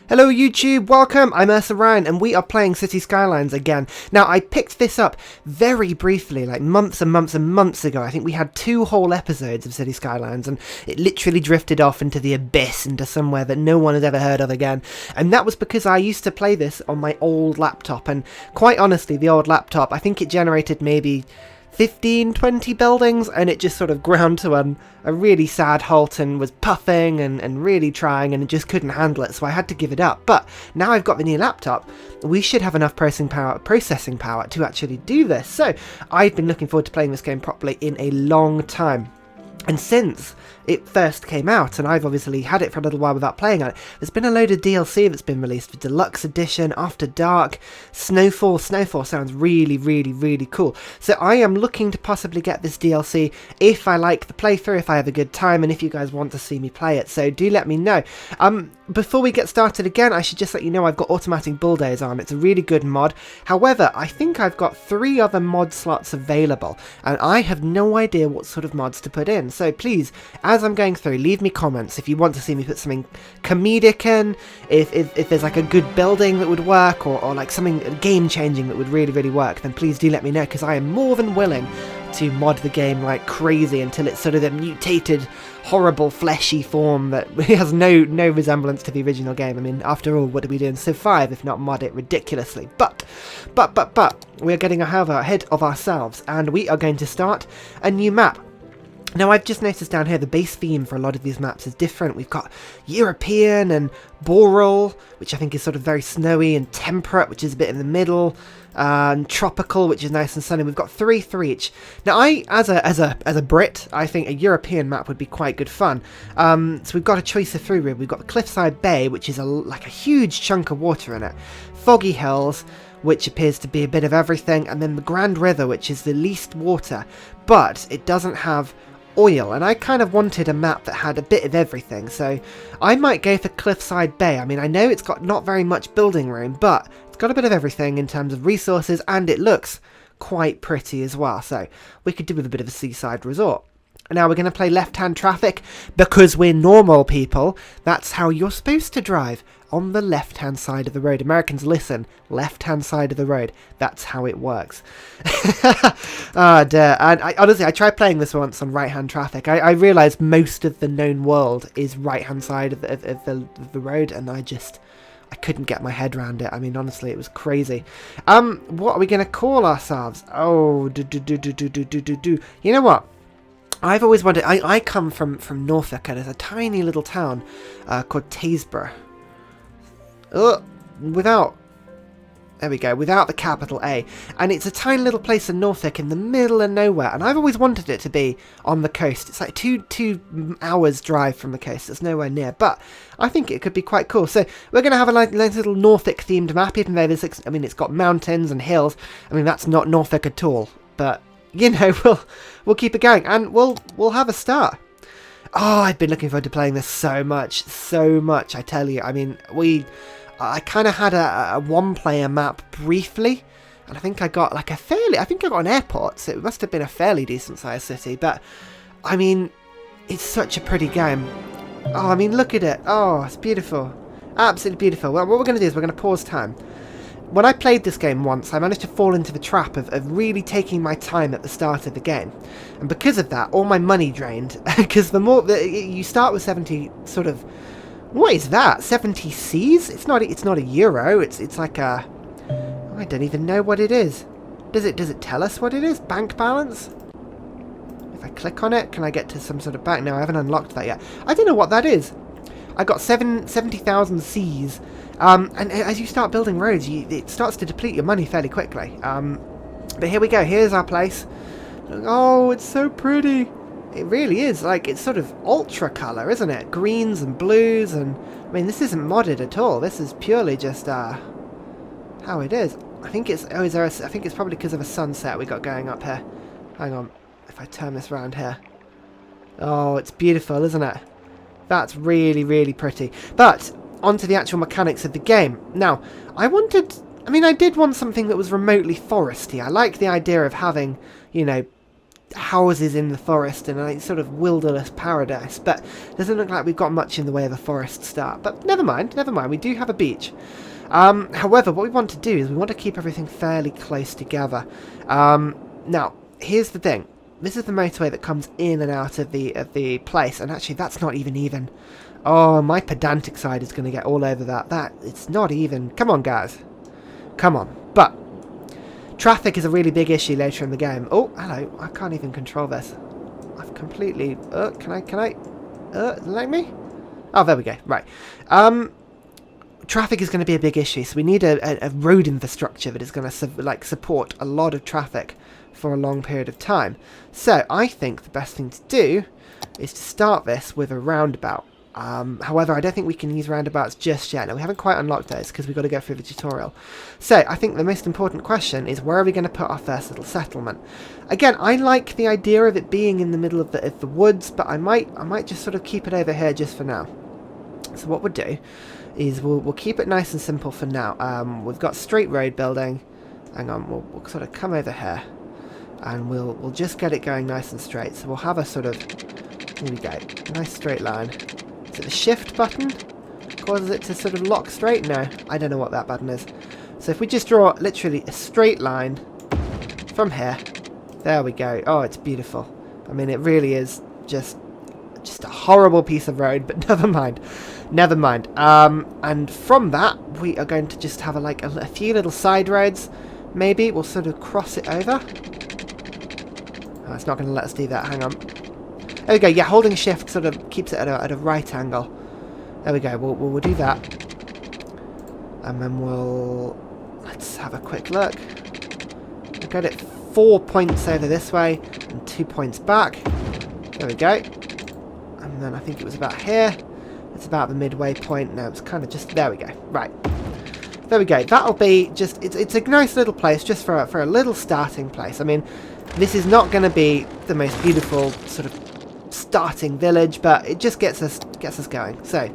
Hello YouTube, welcome, I'm Ursa and we are playing City Skylines again. Now I picked this up very briefly, like months and months and months ago. I think we had 2 whole episodes of City Skylines and it literally drifted off into the abyss, into somewhere that no one has ever heard of again. And that was because I used to play this on my old laptop, and quite honestly the old laptop, I think it generated maybe 15, 20 buildings, and it just sort of ground to a really sad halt and was puffing and really trying, and it just couldn't handle it, so I had to give it up. But now I've got the new laptop, we should have enough processing power to actually do this. So I've been looking forward to playing this game properly in a long time. And since it first came out, and I've obviously had it for a little while without playing on it, there's been a load of DLC that's been released, the Deluxe Edition, After Dark, Snowfall. Snowfall sounds really, really, really cool. So I am looking to possibly get this DLC if I like the playthrough, if I have a good time, and if you guys want to see me play it. So do let me know. Before we get started again, I should just let you know I've got automatic bulldozers on. It's a really good mod. However, I think I've got 3 other mod slots available, and I have no idea what sort of mods to put in. So please, as I'm going through, leave me comments if you want to see me put something comedic in, if there's like a good building that would work, or like something game-changing that would really, really work, then please do let me know, because I am more than willing to mod the game like crazy until it's sort of a mutated, horrible, fleshy form that has no resemblance to the original game. I mean, after all, what are we doing Civ 5 if not mod it ridiculously? But we're getting ahead of ourselves, and we are going to start a new map. Now, I've just noticed down here the base theme for a lot of these maps is different. We've got European and Boreal, which I think is sort of very snowy, and Temperate, which is a bit in the middle, and Tropical, which is nice and sunny. We've got 3 for each. Now, as a Brit, I think a European map would be quite good fun. So we've got a choice of 3 really. We've got the Cliffside Bay, which is like a huge chunk of water in it. Foggy Hills, which appears to be a bit of everything, and then the Grand River, which is the least water, but it doesn't have oil, and I kind of wanted a map that had a bit of everything, so I might go for Cliffside Bay. I mean, I know it's got not very much building room, but it's got a bit of everything in terms of resources, and it looks quite pretty as well, so we could do with a bit of a seaside resort. Now we're going to play left-hand traffic, because we're normal people. That's how you're supposed to drive, on the left-hand side of the road. Americans, listen, left-hand side of the road. That's how it works. Oh dear. And honestly, I tried playing this once on right-hand traffic. I realised most of the known world is right-hand side of the road, and I couldn't get my head around it. I mean, honestly, it was crazy. What are we going to call ourselves? Oh, you know what? I've always wondered, I come from Norfolk, and there's a tiny little town called Tasburgh. Without the capital A. And it's a tiny little place in Norfolk in the middle of nowhere, and I've always wanted it to be on the coast. It's like two hours drive from the coast. It's nowhere near, but I think it could be quite cool. So we're going to have a nice little Norfolk themed map, even though it's got mountains and hills. I mean, that's not Norfolk at all, but you know, we'll keep it going, and we'll have a start. Oh, I've been looking forward to playing this so much, I tell you. I mean, I kind of had a one-player map briefly, and I think I got like I think I got an airport, so it must have been a fairly decent-sized city, but, I mean, it's such a pretty game. Oh, I mean, look at it. Oh, it's beautiful. Absolutely beautiful. Well, what we're going to do is we're going to pause time. When I played this game once, I managed to fall into the trap of really taking my time at the start of the game. And because of that, all my money drained. Because you start with 70 sort of... What is that? 70 Cs? It's not a euro. It's like a... I don't even know what it is. Does it tell us what it is? Bank balance? If I click on it, can I get to some sort of bank? No, I haven't unlocked that yet. I don't know what that is. I got 70,000 Cs. And as you start building roads, it starts to deplete your money fairly quickly. But here we go. Here's our place. Oh, it's so pretty. It really is. Like, it's sort of ultra colour, isn't it? Greens and blues, and I mean, this isn't modded at all. This is purely just how it is. I think it's I think it's probably because of a sunset we got going up here. Hang on, if I turn this around here. Oh, it's beautiful, isn't it? That's really, really pretty. But onto the actual mechanics of the game. Now, I did want something that was remotely foresty. I like the idea of having, you know, houses in the forest and a sort of wilderness paradise, but doesn't look like we've got much in the way of a forest start. But never mind, we do have a beach. However, what we want to do is we want to keep everything fairly close together. Now, here's the thing. This is the motorway that comes in and out of the place, and actually that's not even. Oh, my pedantic side is going to get all over that. It's not even. Come on, guys. Come on. But traffic is a really big issue later in the game. Oh, hello. I can't even control this. I've completely... can I... let me? Oh, there we go. Right. Traffic is going to be a big issue, so we need a road infrastructure that is going to support a lot of traffic for a long period of time. So I think the best thing to do is to start this with a roundabout. However, I don't think we can use roundabouts just yet. Now, we haven't quite unlocked those because we've got to go through the tutorial. So I think the most important question is, where are we going to put our first little settlement? Again, I like the idea of it being in the middle of the woods, but I might just sort of keep it over here just for now. So what we'll do is we'll keep it nice and simple for now. We've got straight road building. Hang on, we'll sort of come over here, and we'll just get it going nice and straight. So we'll have a sort of, here we go, nice straight line. Is it the shift button causes it to sort of lock straight? No, I don't know what that button is. So if we just draw literally a straight line from here, there we go. Oh, it's beautiful. I mean, it really is just a horrible piece of road, but never mind. Never mind. And from that, we are going to just have a few little side roads. Maybe we'll sort of cross it over. Oh, it's not going to let us do that. Hang on. There we go. Yeah, holding shift sort of keeps it at a right angle. There we go. We'll do that. And then let's have a quick look. We'll get it 4 points over this way and 2 points back. There we go. And then I think it was about here. It's about the midway point. No, it's kind of just... There we go. Right. There we go. That'll be just... It's a nice little place just for a little starting place. I mean, this is not going to be the most beautiful sort of starting village, but it just gets us going. So,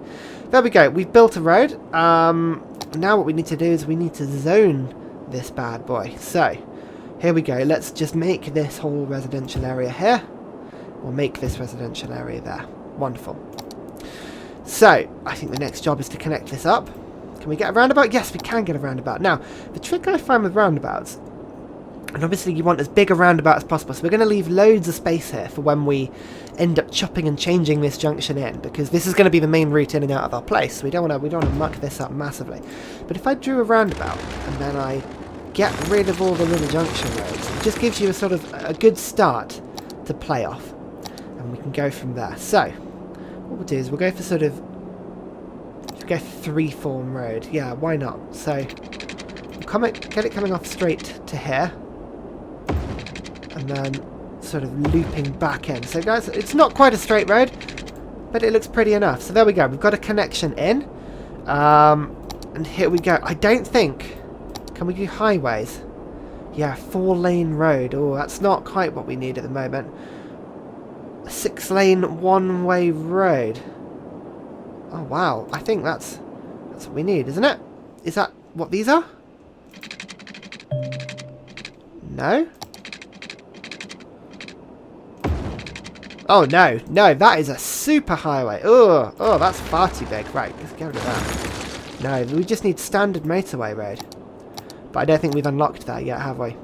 there we go. We've built a road. Now what we need to do is we need to zone this bad boy. So, here we go. Let's just make this whole residential area here. We'll make this residential area there. Wonderful. So, I think the next job is to connect this up. Can we get a roundabout? Yes, we can get a roundabout. Now, the trick I find with roundabouts, and obviously you want as big a roundabout as possible, so we're going to leave loads of space here for when we end up chopping and changing this junction in, because this is going to be the main route in and out of our place. So we don't want to muck this up massively. But if I drew a roundabout and then I get rid of all the little junction roads, it just gives you a sort of a good start to play off, and we can go from there. So what we'll do is we'll go for sort of, go three-form road. Yeah, why not? So we'll get it coming off straight to here, and then sort of looping back in. So guys, it's not quite a straight road, but it looks pretty enough. So there we go. We've got a connection in, and here we go. I don't think, can we do highways? Yeah, 4-lane road. Oh, that's not quite what we need at the moment. A 6-lane one-way road. Oh wow, I think that's what we need, isn't it? Is that what these are? No? Oh no, that is a super highway. Oh, that's far too big. Right, let's get rid of that. No, we just need standard motorway road. But I don't think we've unlocked that yet, have we?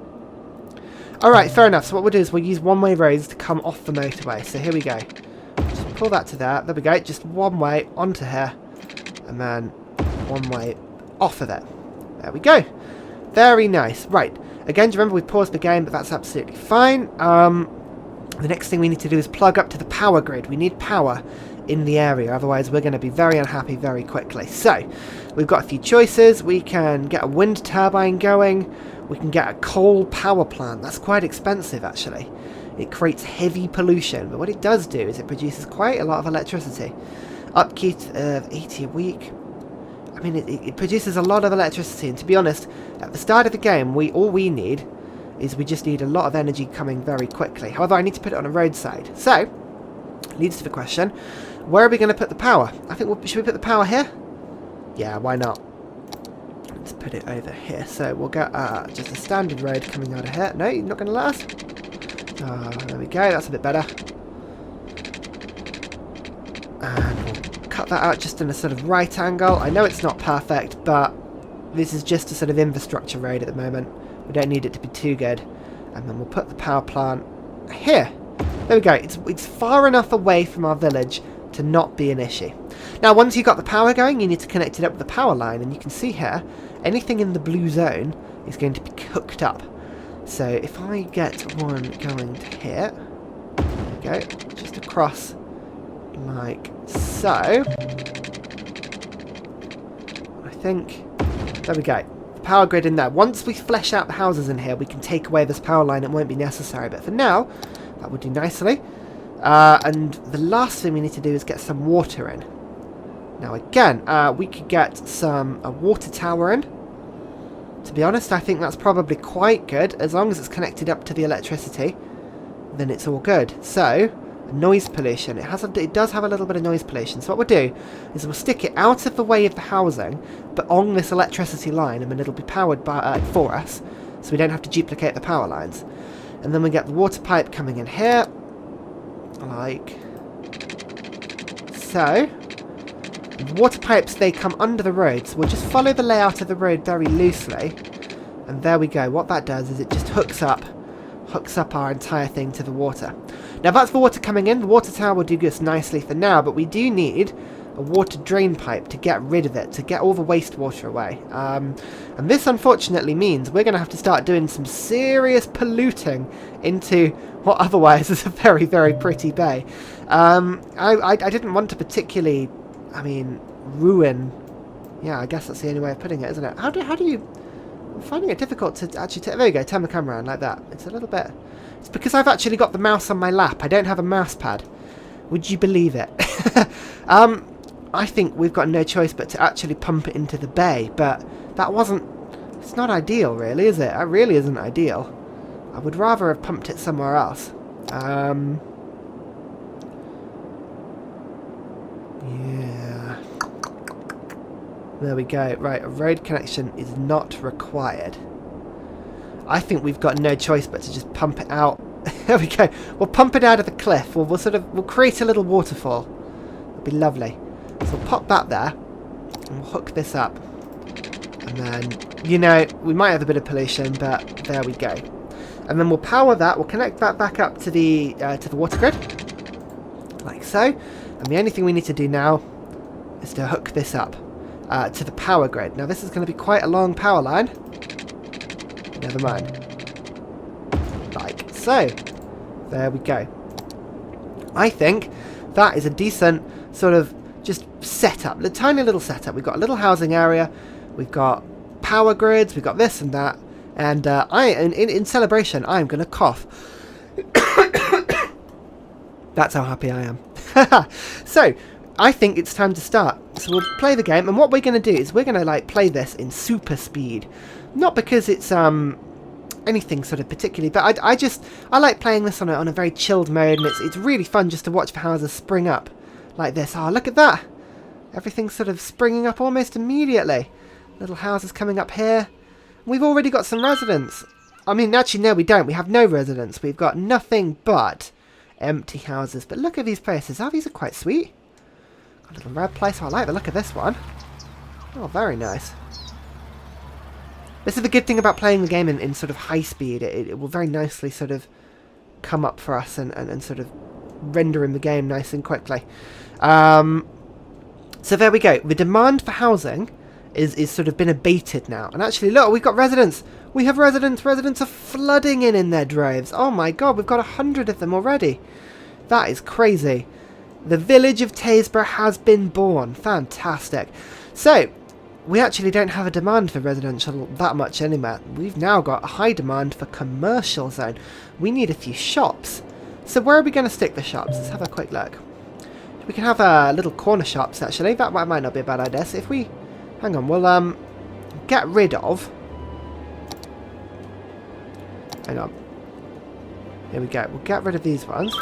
Alright, fair enough. So what we'll do is we'll use one-way roads to come off the motorway. So here we go. Just pull that to there. There we go. Just one way onto here. And then one way off of it. There we go. Very nice. Right. Again, do you remember we paused the game, but that's absolutely fine. The next thing we need to do is plug up to the power grid. We need power in the area, otherwise we're going to be very unhappy very quickly. So, we've got a few choices. We can get a wind turbine going. We can get a coal power plant. That's quite expensive, actually. It creates heavy pollution, but what it does do is it produces quite a lot of electricity. Upkeep of 80 a week. I mean, it produces a lot of electricity, and to be honest, at the start of the game, all we need is we just need a lot of energy coming very quickly. However, I need to put it on a roadside. So, leads to the question, where are we going to put the power? I think, should we put the power here? Yeah, why not? Let's put it over here. So, we'll get just a standard road coming out of here. No, you're not going to let us? There we go, that's a bit better. And we'll cut that out just in a sort of right angle. I know it's not perfect, but this is just a sort of infrastructure road at the moment. We don't need it to be too good. And then we'll put the power plant here. There we go. It's far enough away from our village to not be an issue. Now, once you've got the power going, you need to connect it up with the power line. And you can see here, anything in the blue zone is going to be hooked up. So if I get one going to here, there we go, just across like so. I think, there we go. The power grid in there. Once we flesh out the houses in here, we can take away this power line. It won't be necessary. But for now, that would do nicely. And the last thing we need to do is get some water in. Now again, we could get a water tower in. To be honest, I think that's probably quite good. As long as it's connected up to the electricity, then it's all good. So, noise pollution. It does have a little bit of noise pollution. So what we'll do is we'll stick it out of the way of the housing, but on this electricity line, and then it'll be powered by for us, so we don't have to duplicate the power lines. And then we get the water pipe coming in here, like so. The water pipes, they come under the road, so we'll just follow the layout of the road very loosely. And there we go. What that does is it just hooks up our entire thing to the water. Now that's the water coming in. The water tower will do this nicely for now, but we do need a water drain pipe to get rid of it, to get all the wastewater away. And this unfortunately means we're going to have to start doing some serious polluting into what otherwise is a very, very pretty bay. I didn't want to particularly, ruin. Yeah, I guess that's the only way of putting it, isn't it? How do you... I'm finding it difficult to actually... There you go, turn the camera around like that. It's a little bit... It's because I've actually got the mouse on my lap. I don't have a mouse pad. Would you believe it? I think we've got no choice but to actually pump it into the bay, but that wasn't... It's not ideal, really, is it? It really isn't ideal. I would rather have pumped it somewhere else. Yeah. There we go. Right, a road connection is not required. I think we've got no choice but to just pump it out. There we go. We'll pump it out of the cliff. We'll create a little waterfall. It'll be lovely. So we'll pop that there, and we'll hook this up. And then, we might have a bit of pollution, but there we go. And then we'll power that. We'll connect that back up to the water grid, like so. And the only thing we need to do now is to hook this up to the power grid. Now this is going to be quite a long power line. Never mind. Like so. There we go. I think that is a decent sort of just setup. A tiny little setup. We've got a little housing area. We've got power grids. We've got this and that. And in celebration, I am going to cough. That's how happy I am. So, I think it's time to start. So we'll play the game, and what we're going to do is we're going to play this in super speed. Not because it's anything sort of particularly, but I like playing this on a very chilled mode, and it's really fun just to watch the houses spring up like this. Oh, look at that! Everything's sort of springing up almost immediately. Little houses coming up here. We've already got some residents. Actually, no, we don't. We have no residents. We've got nothing but empty houses. But look at these places. Oh, these are quite sweet. Got a little red place. Oh, I like the look of this one. Oh, very nice. This is the good thing about playing the game in sort of high speed. It will very nicely sort of come up for us and sort of render in the game nice and quickly. So there we go. The demand for housing is sort of been abated now. And actually, look, we've got residents. We have residents. Residents are flooding in their droves. Oh my god, we've got 100 of them already. That is crazy. The village of Tasburgh has been born. Fantastic. So, we actually don't have a demand for residential that much anymore. We've now got a high demand for commercial zone. We need a few shops. So where are we going to stick the shops? Let's have a quick look. We can have little corner shops, actually. That might not be a bad idea. So if we... Hang on, we'll get rid of... Hang on. Here we go. We'll get rid of these ones.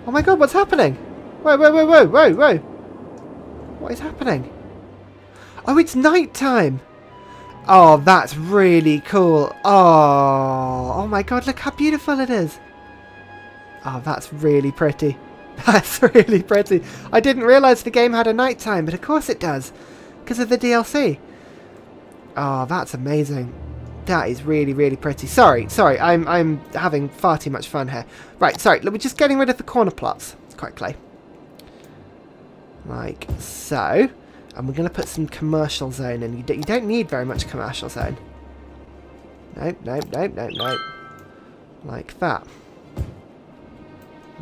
Oh my god, what's happening? Whoa, whoa, whoa, whoa, whoa, whoa. What is happening? Oh, it's night time. Oh, that's really cool. Oh my god, look how beautiful it is. Oh, that's really pretty. That's really pretty. I didn't realise the game had a nighttime, but of course it does. Because of the DLC. Oh, that's amazing. That is really, really pretty. Sorry, I'm having far too much fun here. Right, sorry, we're just getting rid of the corner plots quickly. Like so. And we're going to put some commercial zone in. You don't need very much commercial zone. Nope. Like that.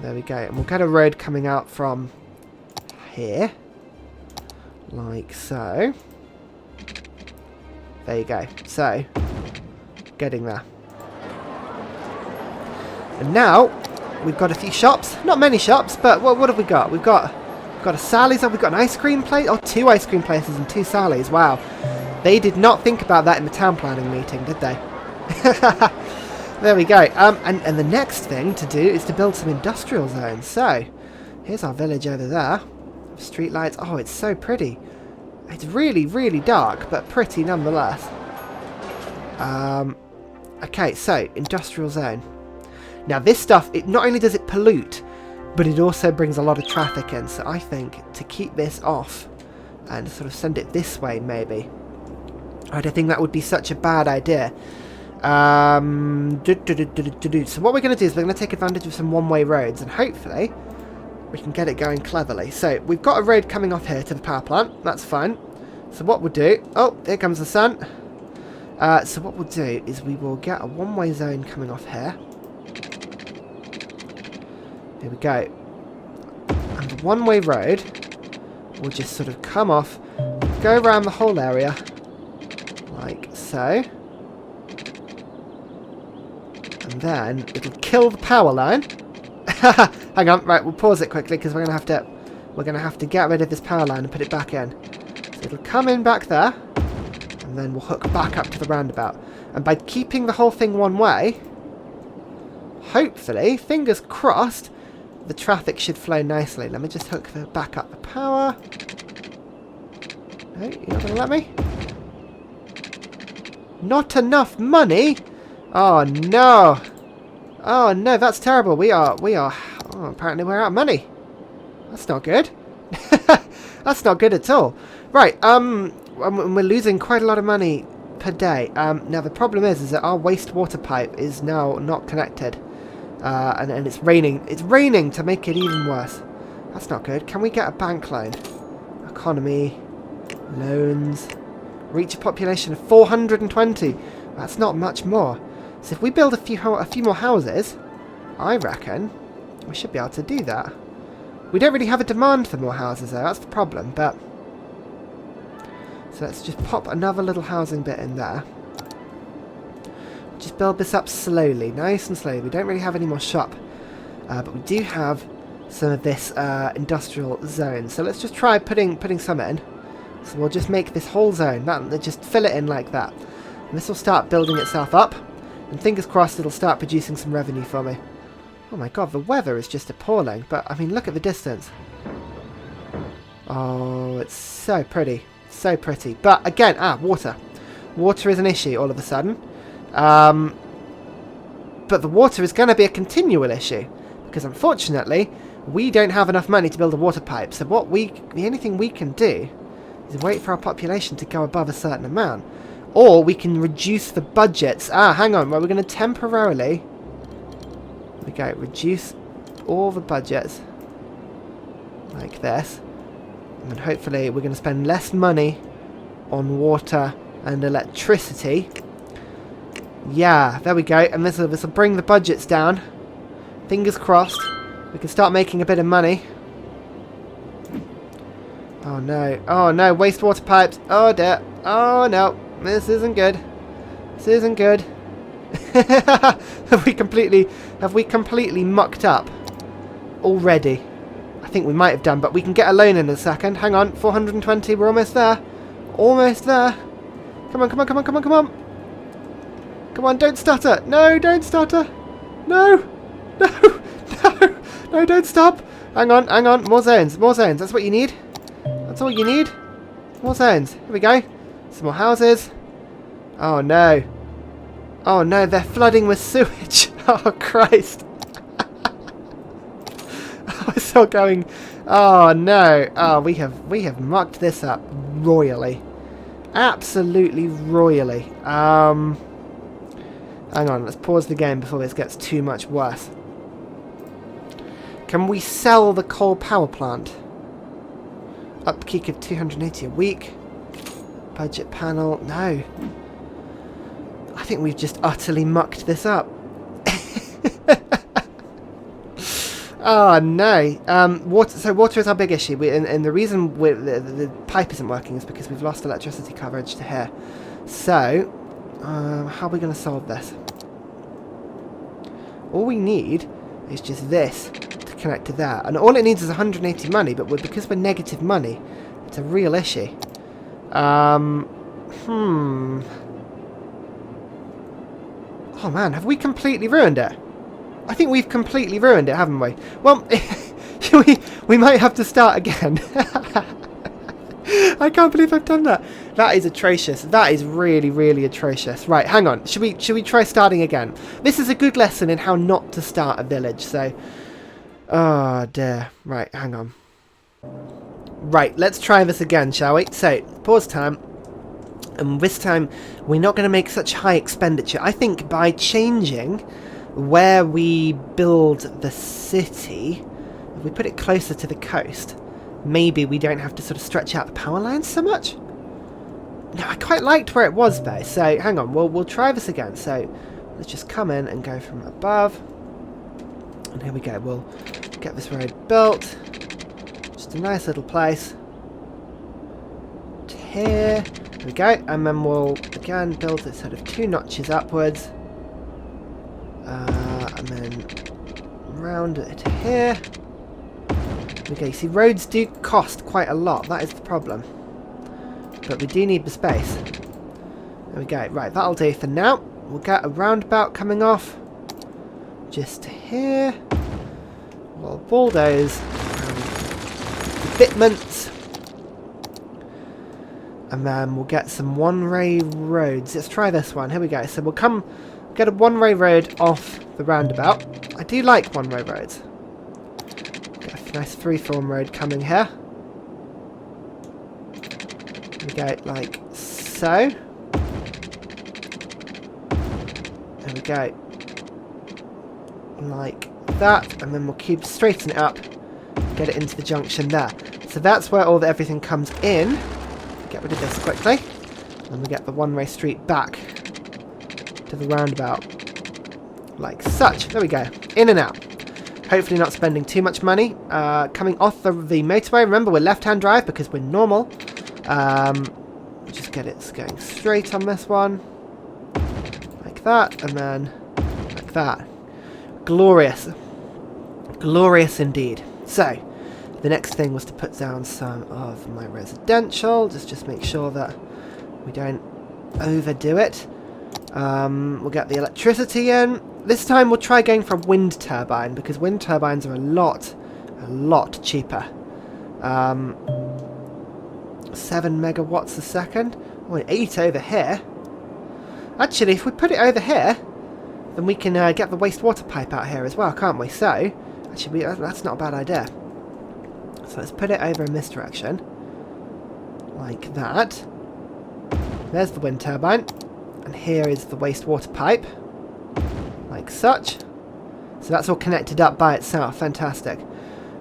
There we go. And we'll get a road coming out from here. Like so. There you go. So, getting there. And now, we've got a few shops. Not many shops, but what have we got? We've got a Sally's. Oh, we've got an ice cream place. Oh, 2 ice cream places and 2 Sally's. Wow. They did not think about that in the town planning meeting, did they? There we go. And the next thing to do is to build some industrial zones. So, here's our village over there. Street lights. Oh, it's so pretty. It's really, really dark, but pretty nonetheless. Okay, so, industrial zone. Now, this stuff, not only does it pollute, but it also brings a lot of traffic in. So I think to keep this off and sort of send it this way, maybe. I don't think that would be such a bad idea. So what we're going to do is we're going to take advantage of some one-way roads, and hopefully we can get it going cleverly. So we've got a road coming off here to the power plant. That's fine. So what we'll do... Oh, here comes the sun. So what we'll do is we will get a one-way zone coming off here. Here we go. And the one-way road will just sort of come off, go around the whole area, like so. And then it'll kill the power line. Hang on, right, we'll pause it quickly because we're gonna have to get rid of this power line and put it back in. So it'll come in back there, and then we'll hook back up to the roundabout. And by keeping the whole thing one way, hopefully, fingers crossed, the traffic should flow nicely. Let me just hook back up the power. No, you're not going to let me? Not enough money? Oh, no. Oh, no, that's terrible. We are, oh, apparently we're out of money. That's not good. That's not good at all. Right, we're losing quite a lot of money per day. Now, the problem is that our wastewater pipe is now not connected. And it's raining. It's raining to make it even worse. That's not good. Can we get a bank loan? Economy. Loans. Reach a population of 420. That's not much more. So if we build a few more houses, I reckon we should be able to do that. We don't really have a demand for more houses though. That's the problem. But so let's just pop another little housing bit in there. Just build this up slowly, nice and slowly. We don't really have any more shop, but we do have some of this industrial zone. So let's just try putting some in. So we'll just make this whole zone, just fill it in like that. And this will start building itself up, and fingers crossed it'll start producing some revenue for me. Oh my god, the weather is just appalling, but I mean, look at the distance. Oh, it's so pretty, so pretty. But again, water. Water is an issue all of a sudden. But the water is going to be a continual issue, because unfortunately we don't have enough money to build a water pipe. So the only thing we can do is wait for our population to go above a certain amount, or we can reduce the budgets. Hang on, right, we're going to temporarily, there we go, reduce all the budgets like this, and then hopefully we're going to spend less money on water and electricity. Yeah, there we go. And this will bring the budgets down. Fingers crossed. We can start making a bit of money. Oh no. Oh no, wastewater pipes. Oh dear. Oh no. This isn't good. This isn't good. Have we completely mucked up already? I think we might have done, but we can get a loan in a second. Hang on. 420. We're almost there. Almost there. Come on, come on, come on, come on, come on. Come on, don't stutter. No, don't stutter. No. No. No. No, don't stop. Hang on, hang on. More zones. More zones. That's what you need. That's all you need. More zones. Here we go. Some more houses. Oh no. Oh no, they're flooding with sewage. Oh Christ. We're still going. Oh no. Oh, we have mucked this up royally. Absolutely royally. Hang on, let's pause the game before this gets too much worse. Can we sell the coal power plant? Upkeep of 280 a week. Budget panel. No. I think we've just utterly mucked this up. Oh no. Water. So water is our big issue. And the reason the pipe isn't working is because we've lost electricity coverage to here. So, how are we going to solve this? All we need is just this to connect to that. And all it needs is 180 money, but because we're negative money, it's a real issue. Oh man, have we completely ruined it? I think we've completely ruined it, haven't we? Well, we might have to start again. I can't believe I've done that. That is atrocious. That is really, really atrocious. Right, hang on. Should we try starting again? This is a good lesson in how not to start a village, so... Oh, dear. Right, hang on. Right, let's try this again, shall we? So, pause time. And this time, we're not going to make such high expenditure. I think by changing where we build the city, if we put it closer to the coast, maybe we don't have to sort of stretch out the power lines so much. No, I quite liked where it was though, so hang on, we'll try this again. So let's just come in and go from above. And here we go, we'll get this road built. Just a nice little place. To here. There we go, and then we'll again build it sort of 2 notches upwards. And then round it to here. Okay, you see, roads do cost quite a lot. That is the problem. But we do need the space. There we go. Right, that'll do for now. We'll get a roundabout coming off. Just here. We'll bulldoze fitments. And then we'll get some one-way roads. Let's try this one. Here we go. So we'll come get a one-way road off the roundabout. I do like one-way roads. Nice freeform road coming here. Here we go, like so. There we go. Like that, and then we'll keep straighten it up, get it into the junction there. So that's where everything comes in. Get rid of this quickly. And we get the one-way street back to the roundabout. Like such. There we go. In and out. Hopefully not spending too much money. Coming off the motorway. Remember, we're left-hand drive because we're normal. Just get it going straight on this one. Like that. And then like that. Glorious. Glorious indeed. So, the next thing was to put down some of my residential. Just make sure that we don't overdo it. We'll get the electricity in. This time we'll try going for a wind turbine, because wind turbines are a lot cheaper. 7 megawatts a second. Oh, 8 over here. Actually, if we put it over here, then we can get the wastewater pipe out here as well, can't we? So, actually, that's not a bad idea. So let's put it over in this direction. Like that. There's the wind turbine. And here is the wastewater pipe. Like such. So that's all connected up by itself. Fantastic.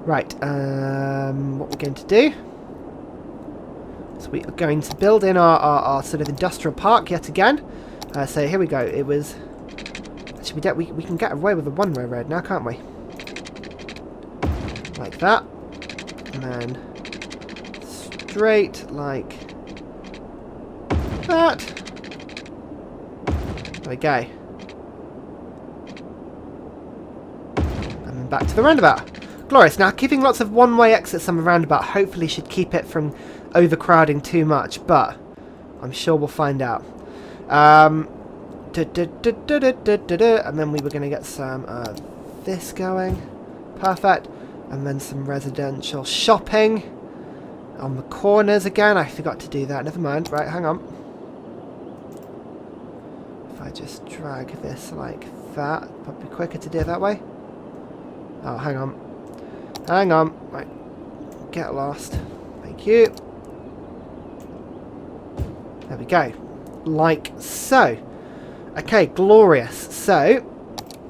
Right, what we're going to do. So we are going to build in our sort of industrial park yet again. So here we go. It was... Actually, we can get away with the one-way road now, can't we? Like that. And then straight like that. There we go. And then back to the roundabout. Glorious. Now, keeping lots of one-way exits on the roundabout hopefully should keep it from overcrowding too much, but I'm sure we'll find out. And then we were going to get some this going. Perfect. And then some residential shopping on the corners again. I forgot to do that. Never mind. Right, hang on. I just drag this like that, probably quicker to do it that way. Oh, hang on. Hang on. Right. Get lost. Thank you. There we go. Like so. Okay, glorious. So,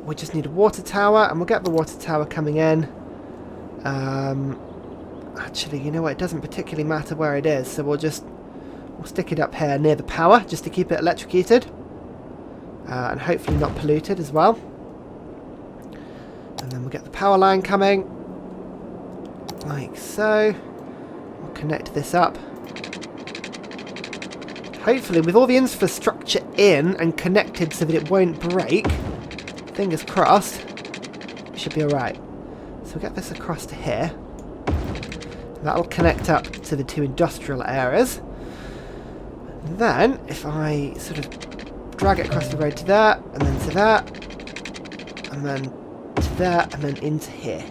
we just need a water tower, and we'll get the water tower coming in. Actually, you know what? It doesn't particularly matter where it is, so we'll stick it up here near the power, just to keep it electrocuted. And hopefully not polluted as well. And then we'll get the power line coming. Like so. We'll connect this up. Hopefully, with all the infrastructure in and connected so that it won't break, fingers crossed, we should be alright. So we'll get this across to here. That'll connect up to the two industrial areas. And then, if I sort of drag it across the road to there, and then to that, and then to there, and then into here.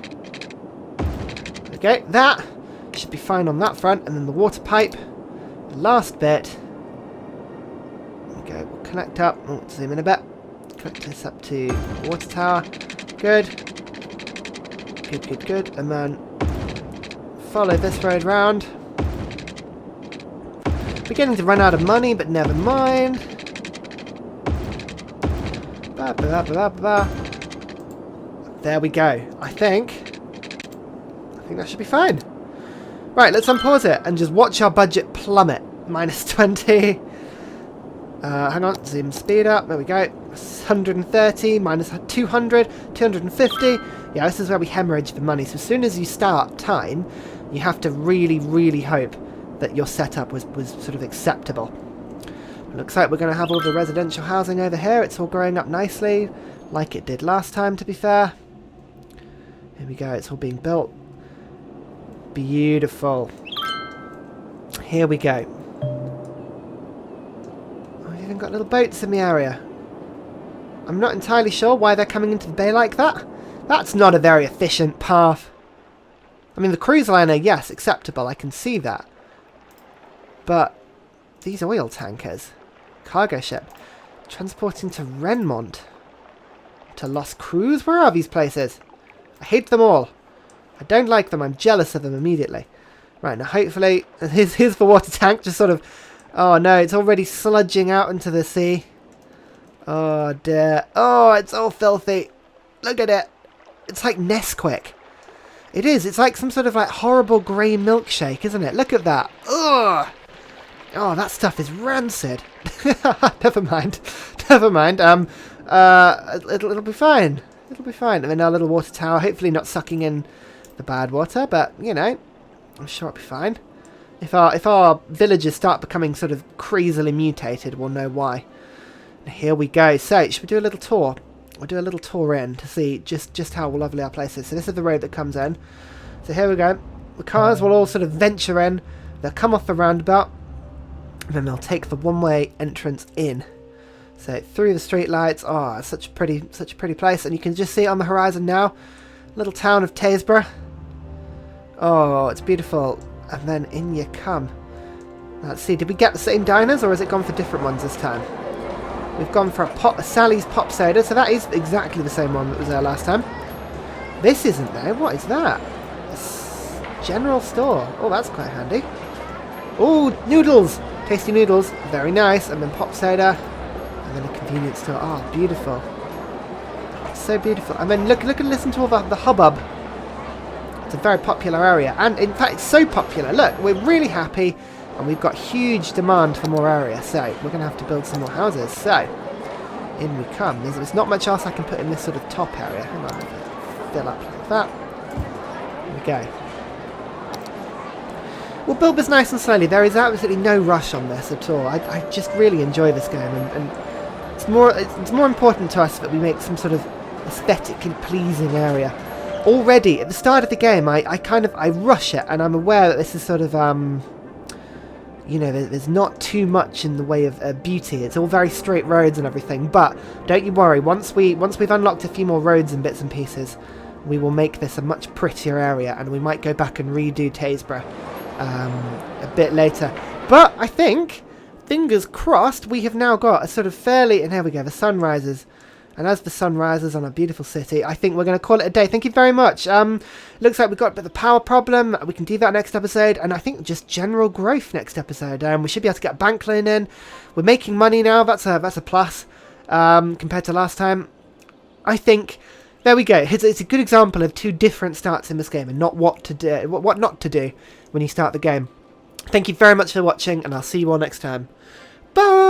Okay, that should be fine on that front, and then the water pipe, the last bit. Okay, we'll connect up. Oh, zoom in a bit. Connect this up to the water tower. Good. Good, good, good. And then follow this road round. Beginning to run out of money, but never mind. Ba, ba, ba, ba, ba. There we go. I think that should be fine. Right, let's unpause it and just watch our budget plummet. Minus 20. Hang on, zoom speed up. There we go. 130 minus 200, 250. Yeah, this is where we hemorrhage the money. So as soon as you start time, you have to really, really hope that your setup was sort of acceptable. It looks like we're going to have all the residential housing over here. It's all growing up nicely, like it did last time, to be fair. Here we go. It's all being built. Beautiful. Here we go. Oh, we've even got little boats in the area. I'm not entirely sure why they're coming into the bay like that. That's not a very efficient path. I mean, the cruise liner, yes, acceptable. I can see that. But these oil tankers, cargo ship, transporting to Renmont, to Los Cruz. Where are these places? I hate them all. I don't like them. I'm jealous of them immediately. Right, now hopefully, here's the water tank, just sort of, oh no, it's already sludging out into the sea. Oh dear. Oh, it's all filthy. Look at it. It's like Nesquik. It is. It's like some sort of like horrible grey milkshake, isn't it? Look at that. Ugh. Oh, that stuff is rancid. Never mind. Never mind. It'll be fine. It'll be fine. And then our little water tower, hopefully not sucking in the bad water, but you know, I'm sure it'll be fine. If our villages start becoming sort of crazily mutated, we'll know why. And here we go. So, should we do a little tour? We'll do a little tour in to see just how lovely our place is. So this is the road that comes in. So here we go. The cars will all sort of venture in. They'll come off the roundabout. And then they'll take the one-way entrance in. So through the street lights. Oh, it's such a pretty place. And you can just see it on the horizon now. Little town of Tasburgh. Oh, it's beautiful. And then in you come. Let's see, did we get the same diners or has it gone for different ones this time? We've gone for a Sally's Pop Soda, so that is exactly the same one that was there last time. This isn't there. What is that? General store. Oh, that's quite handy. Oh, noodles! Tasty noodles. Very nice. And then Pop Soda. And then a convenience store. Oh, beautiful. So beautiful. And then look and listen to all the hubbub. It's a very popular area. And in fact, it's so popular. Look, we're really happy. And we've got huge demand for more area, so we're going to have to build some more houses. So, in we come. There's not much else I can put in this sort of top area. Hang on, fill up like that. Here we go. We'll build this nice and slowly. There is absolutely no rush on this at all. I just really enjoy this game, and it's more important to us that we make some sort of aesthetically pleasing area. Already, at the start of the game, I rush it, and I'm aware that this is sort of, you know, there's not too much in the way of beauty. It's all very straight roads and everything. But don't you worry. Once we've unlocked a few more roads and bits and pieces, we will make this a much prettier area, and we might go back and redo Tasburgh a bit later. But I think fingers crossed, we have now got a sort of fairly... And here we go, the sun rises. And as the sun rises on a beautiful city, I think we're going to call it a day. Thank you very much. Looks like we've got a bit of a power problem. We can do that next episode. And I think just general growth next episode. We should be able to get a bank loan in. We're making money now. That's a plus compared to last time. I think... There we go. It's a good example of two different starts in this game and not what to do, what not to do when you start the game. Thank you very much for watching, and I'll see you all next time. Bye!